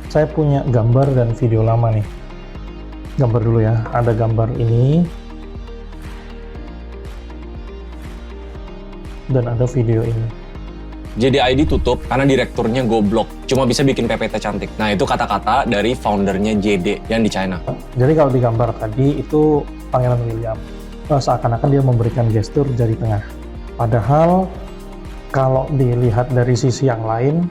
Saya punya gambar dan video lama nih. Gambar dulu ya, ada gambar ini dan ada video ini. JDID tutup karena direkturnya goblok, cuma bisa bikin PPT cantik. Nah, itu kata-kata dari foundernya JD yang di China. Jadi kalau di gambar tadi itu Pangeran William, seakan-akan dia memberikan gestur jari tengah. Padahal kalau dilihat dari sisi yang lain,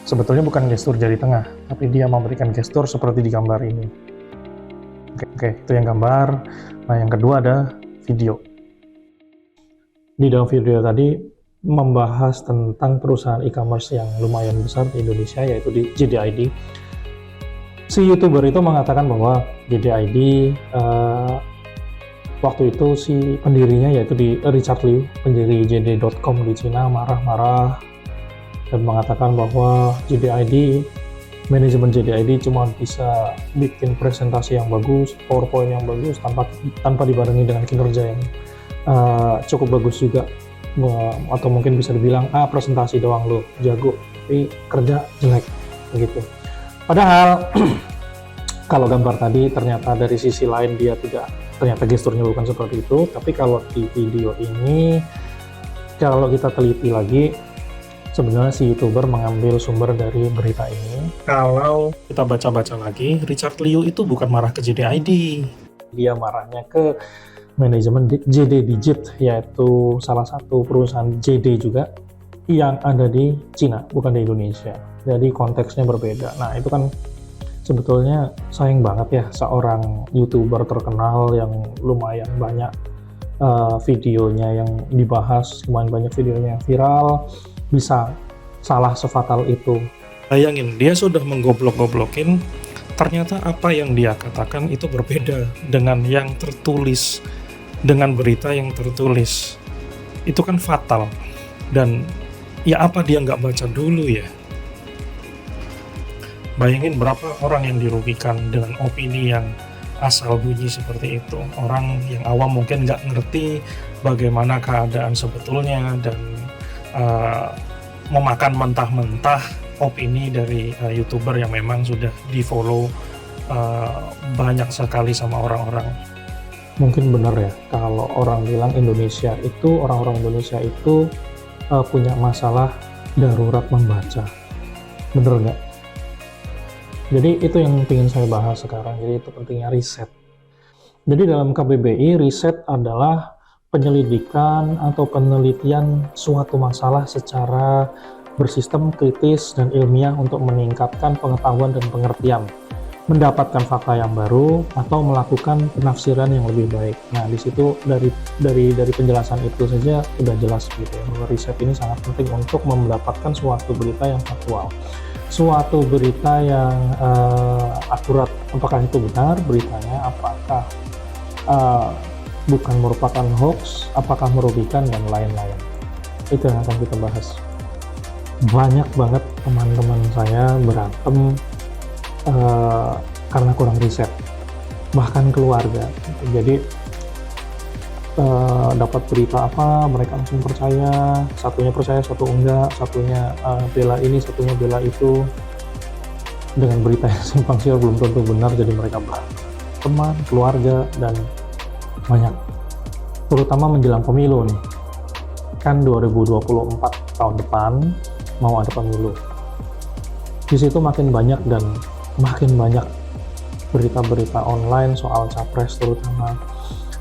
sebetulnya bukan gestur jari tengah, tapi dia memberikan gestur seperti di gambar ini. Oke, itu yang gambar. Nah, yang kedua ada video. Di dalam video tadi membahas tentang perusahaan e-commerce yang lumayan besar di Indonesia, yaitu di JDID. Si YouTuber itu mengatakan bahwa JDID waktu itu si pendirinya, yaitu di Richard Liu, pendiri JD.com di Cina, marah-marah dan mengatakan bahwa manajemen JDID cuma bisa bikin presentasi yang bagus, PowerPoint yang bagus tanpa dibarengi dengan kinerja yang cukup bagus juga, atau mungkin bisa dibilang presentasi doang lo jago tapi kerja jelek begitu. Padahal kalau gambar tadi ternyata dari sisi lain ternyata gesturnya bukan seperti itu, tapi kalau di video ini kalau kita teliti lagi, sebenarnya si YouTuber mengambil sumber dari berita ini. Kalau kita baca-baca lagi, Richard Liu itu bukan marah ke JDID. Dia marahnya ke manajemen JD Digit, yaitu salah satu perusahaan JD juga yang ada di Cina, bukan di Indonesia. Jadi konteksnya berbeda. Nah, itu kan sebetulnya sayang banget ya, seorang YouTuber terkenal yang lumayan banyak videonya yang dibahas, lumayan banyak videonya yang viral, bisa salah sefatal itu. Bayangin, dia sudah menggoblok-goblokin, ternyata apa yang dia katakan itu berbeda dengan yang tertulis, dengan berita yang tertulis. Itu kan fatal. Dan ya apa dia nggak baca dulu ya? Bayangin berapa orang yang dirugikan dengan opini yang asal bunyi seperti itu. Orang yang awam mungkin nggak ngerti bagaimana keadaan sebetulnya dan memakan mentah-mentah opini dari YouTuber yang memang sudah di-follow banyak sekali sama orang-orang. Mungkin benar ya kalau orang bilang orang-orang Indonesia itu punya masalah darurat membaca. Bener nggak? Jadi itu yang ingin saya bahas sekarang. Jadi itu pentingnya riset. Jadi dalam KBBI, riset adalah penyelidikan atau penelitian suatu masalah secara bersistem, kritis, dan ilmiah untuk meningkatkan pengetahuan dan pengertian, mendapatkan fakta yang baru, atau melakukan penafsiran yang lebih baik. Nah, di situ dari penjelasan itu saja sudah jelas gitu ya, bahwa riset ini sangat penting untuk mendapatkan suatu berita yang faktual, suatu berita yang akurat. Apakah itu benar beritanya, apakah bukan merupakan hoax, apakah merugikan, dan lain-lain. Itu yang akan kita bahas. Banyak banget teman-teman saya berantem karena kurang riset, bahkan keluarga. Jadi dapat berita apa, mereka langsung percaya, satunya percaya, satu enggak, satunya bela ini, satunya bela itu, dengan berita yang simpang siur belum tentu benar, jadi mereka berantem. Teman, keluarga, dan banyak, terutama menjelang pemilu nih, kan 2024 tahun depan mau ada pemilu. Di situ makin banyak berita-berita online soal capres, terutama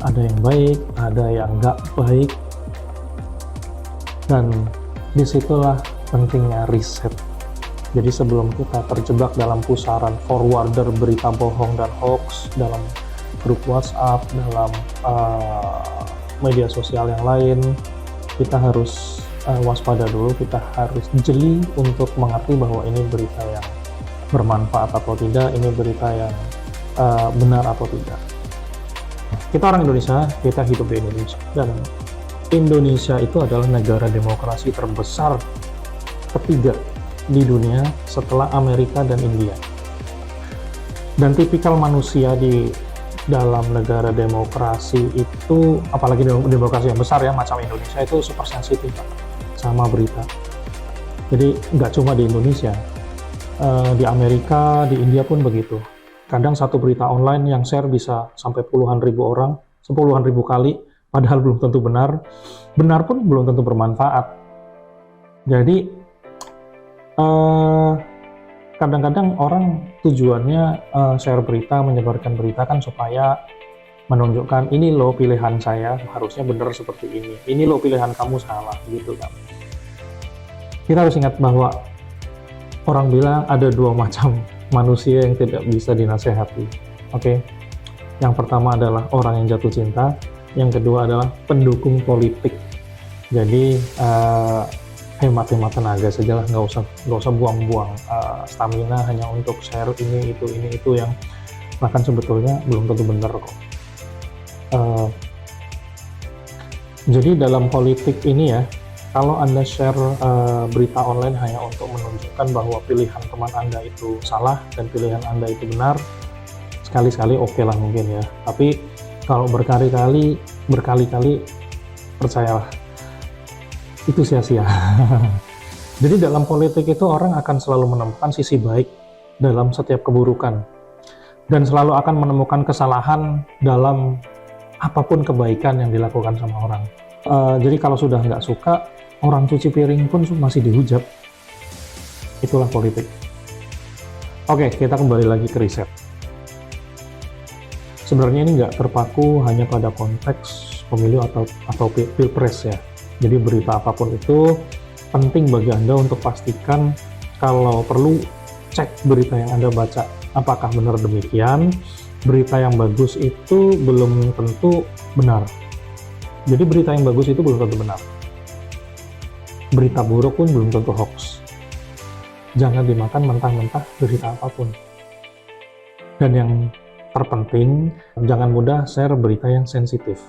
ada yang baik, ada yang nggak baik, dan disitulah pentingnya riset. Jadi sebelum kita terjebak dalam pusaran forwarder berita bohong dan hoax dalam grup WhatsApp, dalam media sosial yang lain, kita harus waspada dulu, kita harus jeli untuk mengerti bahwa ini berita yang bermanfaat atau tidak, ini berita yang benar atau tidak. Kita orang Indonesia, kita hidup di Indonesia, dan Indonesia itu adalah negara demokrasi terbesar ketiga di dunia setelah Amerika dan India. Dan tipikal manusia di dalam negara demokrasi itu, apalagi demokrasi yang besar ya macam Indonesia, itu super sensitif sama berita. Jadi nggak cuma di Indonesia, Di Amerika, di India pun begitu. Kadang satu berita online yang share bisa sampai puluhan ribu orang, sepuluhan ribu kali, padahal belum tentu benar. Benar pun belum tentu bermanfaat. Jadi, kadang-kadang orang tujuannya share berita, menyebarkan berita kan supaya menunjukkan ini loh pilihan saya harusnya benar seperti ini loh pilihan kamu salah gitu kan. Kita harus ingat bahwa orang bilang ada dua macam manusia yang tidak bisa dinasehati. Oke. Yang pertama adalah orang yang jatuh cinta, yang kedua adalah pendukung politik. Jadi hemat-hemat tenaga saja lah, nggak usah buang-buang stamina hanya untuk share ini itu yang bahkan sebetulnya belum tentu benar kok. Jadi dalam politik ini ya, kalau Anda share berita online hanya untuk menunjukkan bahwa pilihan teman Anda itu salah dan pilihan Anda itu benar, sekali-sekali oke lah mungkin ya. Tapi kalau berkali-kali, percayalah, itu sia-sia. Jadi dalam politik itu orang akan selalu menemukan sisi baik dalam setiap keburukan. Dan selalu akan menemukan kesalahan dalam apapun kebaikan yang dilakukan sama orang. Jadi kalau sudah nggak suka, orang cuci piring pun masih dihujat. Itulah politik. Oke, kita kembali lagi ke riset. Sebenarnya ini nggak terpaku hanya pada konteks pemilu atau pilpres ya. Jadi berita apapun itu penting bagi Anda untuk pastikan kalau perlu cek berita yang Anda baca. Apakah benar demikian? Berita yang bagus itu belum tentu benar. Jadi berita yang bagus itu belum tentu benar. Berita buruk pun belum tentu hoax. Jangan dimakan mentah-mentah berita apapun. Dan yang terpenting, jangan mudah share berita yang sensitif.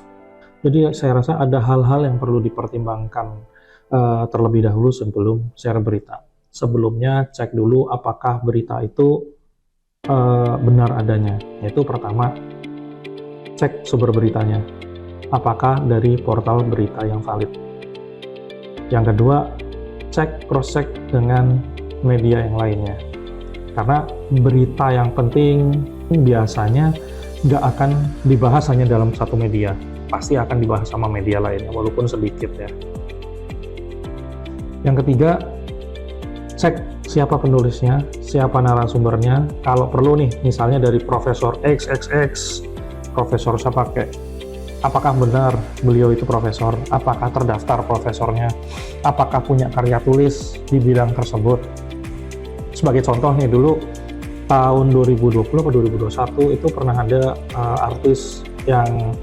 Jadi saya rasa ada hal-hal yang perlu dipertimbangkan terlebih dahulu sebelum share berita. Sebelumnya cek dulu apakah berita itu benar adanya. Yaitu pertama, cek sumber beritanya. Apakah dari portal berita yang valid. Yang kedua, cek cross-check dengan media yang lainnya. Karena berita yang penting biasanya nggak akan dibahas hanya dalam satu media. Pasti akan dibahas sama media lainnya, walaupun sedikit ya. Yang ketiga, cek siapa penulisnya, siapa narasumbernya. Kalau perlu nih, misalnya dari Profesor XXX, Profesor siapa kayak, apakah benar beliau itu profesor, apakah terdaftar profesornya, apakah punya karya tulis di bidang tersebut. Sebagai contoh nih, dulu tahun 2020 atau 2021 itu pernah ada artis yang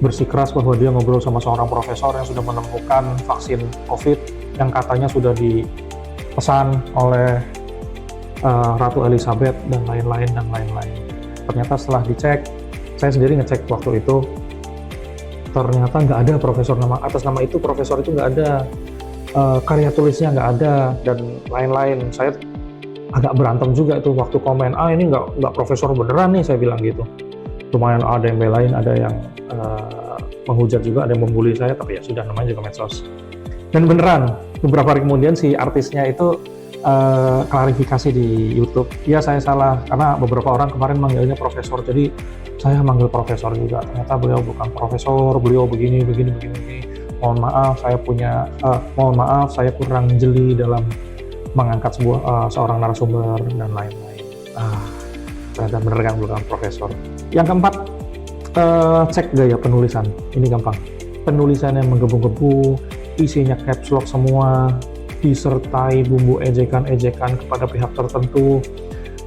bersikeras bahwa dia ngobrol sama seorang profesor yang sudah menemukan vaksin COVID yang katanya sudah dipesan oleh Ratu Elizabeth dan lain-lain. Ternyata setelah dicek, saya sendiri ngecek waktu itu, ternyata nggak ada profesor atas nama itu, profesor itu nggak ada, karya tulisnya nggak ada, dan lain-lain. Saya agak berantem juga tuh waktu komen, ini nggak profesor beneran nih, saya bilang gitu. Lumayan ada yang belain, ada yang menghujat juga, ada yang membuli saya, tapi ya sudah, namanya juga medsos. Dan beneran, beberapa hari kemudian si artisnya itu klarifikasi di YouTube, ya saya salah, karena beberapa orang kemarin manggilnya profesor, jadi saya manggil profesor juga, ternyata beliau bukan profesor, beliau begini. Mohon maaf, saya kurang jeli dalam mengangkat seorang narasumber dan lain-lain. Ternyata bener kan bukan profesor. Yang keempat, cek gaya penulisan. Ini gampang. Penulisan yang menggebu-gebu, isinya caps lock semua, disertai bumbu ejekan-ejekan kepada pihak tertentu.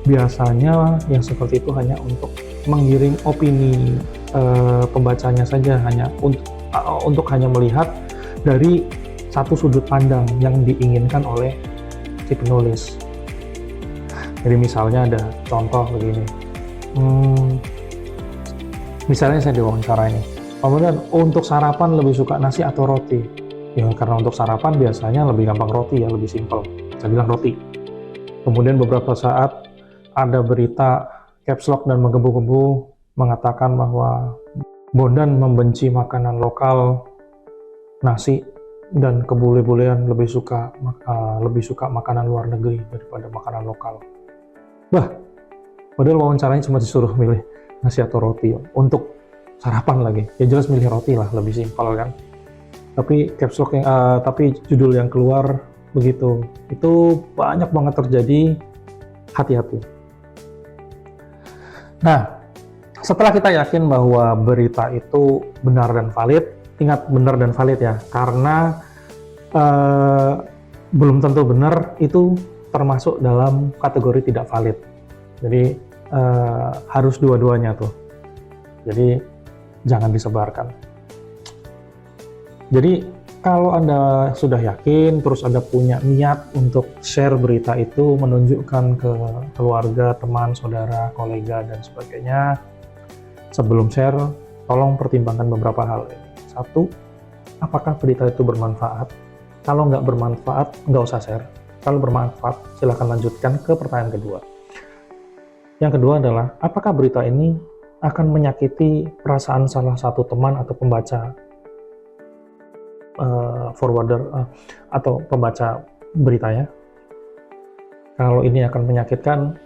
Biasanya yang seperti itu hanya untuk menggiring opini pembacanya saja, hanya untuk hanya melihat dari satu sudut pandang yang diinginkan oleh si penulis. Jadi misalnya ada contoh begini, misalnya saya diwawancara ini, kemudian untuk sarapan lebih suka nasi atau roti? Ya karena untuk sarapan biasanya lebih gampang roti ya, lebih simpel. Saya bilang roti. Kemudian beberapa saat ada berita caps lock dan menggebu-gebu mengatakan bahwa Bondan membenci makanan lokal, nasi, dan kebule-bulean lebih suka makanan luar negeri daripada makanan lokal. Padahal wawancaranya cuma disuruh milih nasi atau roti untuk sarapan lagi. Ya jelas milih roti lah, lebih simpel kan. Tapi caps lock tapi judul yang keluar begitu. Itu banyak banget terjadi, hati-hati. Nah, setelah kita yakin bahwa berita itu benar dan valid, ingat benar dan valid ya, karena belum tentu benar itu termasuk dalam kategori tidak valid. Jadi harus dua-duanya tuh. Jadi jangan disebarkan. Jadi kalau Anda sudah yakin, terus Anda punya niat untuk share berita itu, menunjukkan ke keluarga, teman, saudara, kolega, dan sebagainya, sebelum share, tolong pertimbangkan beberapa hal. Satu, apakah berita itu bermanfaat? Kalau nggak bermanfaat, nggak usah share. Kalau bermanfaat, silahkan lanjutkan ke pertanyaan kedua. Yang kedua adalah, apakah berita ini akan menyakiti perasaan salah satu teman atau pembaca forwarder atau pembaca beritanya? Kalau ini akan menyakitkan,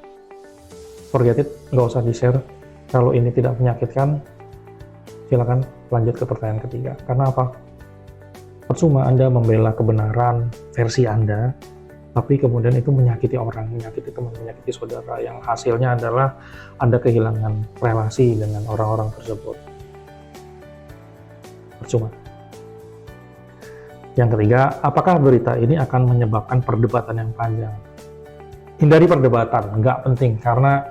forget it, nggak usah di-share. Kalau ini tidak menyakitkan, silakan lanjut ke pertanyaan ketiga. Karena apa? Percuma Anda membela kebenaran versi Anda, tapi kemudian itu menyakiti orang, menyakiti teman, menyakiti saudara, yang hasilnya adalah Anda kehilangan relasi dengan orang-orang tersebut. Percuma. Yang ketiga, apakah berita ini akan menyebabkan perdebatan yang panjang? Hindari perdebatan, nggak penting, karena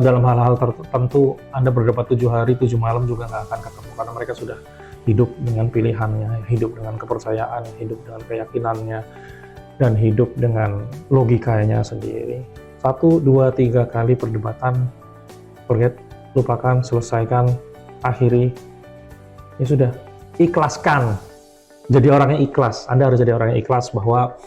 dalam hal-hal tertentu Anda berdebat 7 hari, 7 malam juga nggak akan ketemu, karena mereka sudah hidup dengan pilihannya, hidup dengan kepercayaan, hidup dengan keyakinannya, dan hidup dengan logikanya sendiri. 1, 2, 3 kali perdebatan, forget, lupakan, selesaikan, akhiri, ya sudah, ikhlaskan. Jadi orangnya ikhlas. Anda harus jadi orang yang ikhlas bahwa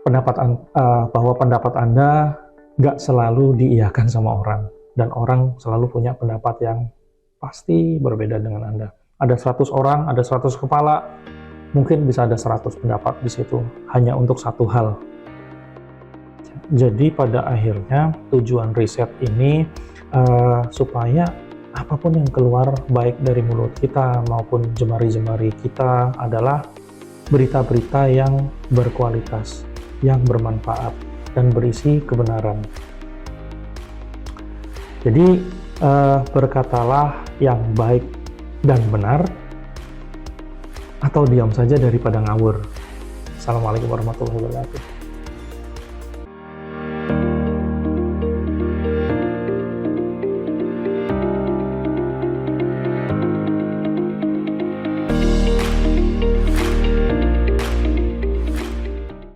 pendapat Anda nggak selalu diiyakan sama orang, dan orang selalu punya pendapat yang pasti berbeda dengan Anda. Ada 100 orang, ada 100 kepala, mungkin bisa ada 100 pendapat di situ, hanya untuk satu hal. Jadi pada akhirnya tujuan riset ini supaya apapun yang keluar baik dari mulut kita maupun jemari-jemari kita adalah berita-berita yang berkualitas, yang bermanfaat, dan berisi kebenaran. Jadi berkatalah yang baik dan benar, atau diam saja daripada ngawur. Assalamualaikum warahmatullahi wabarakatuh.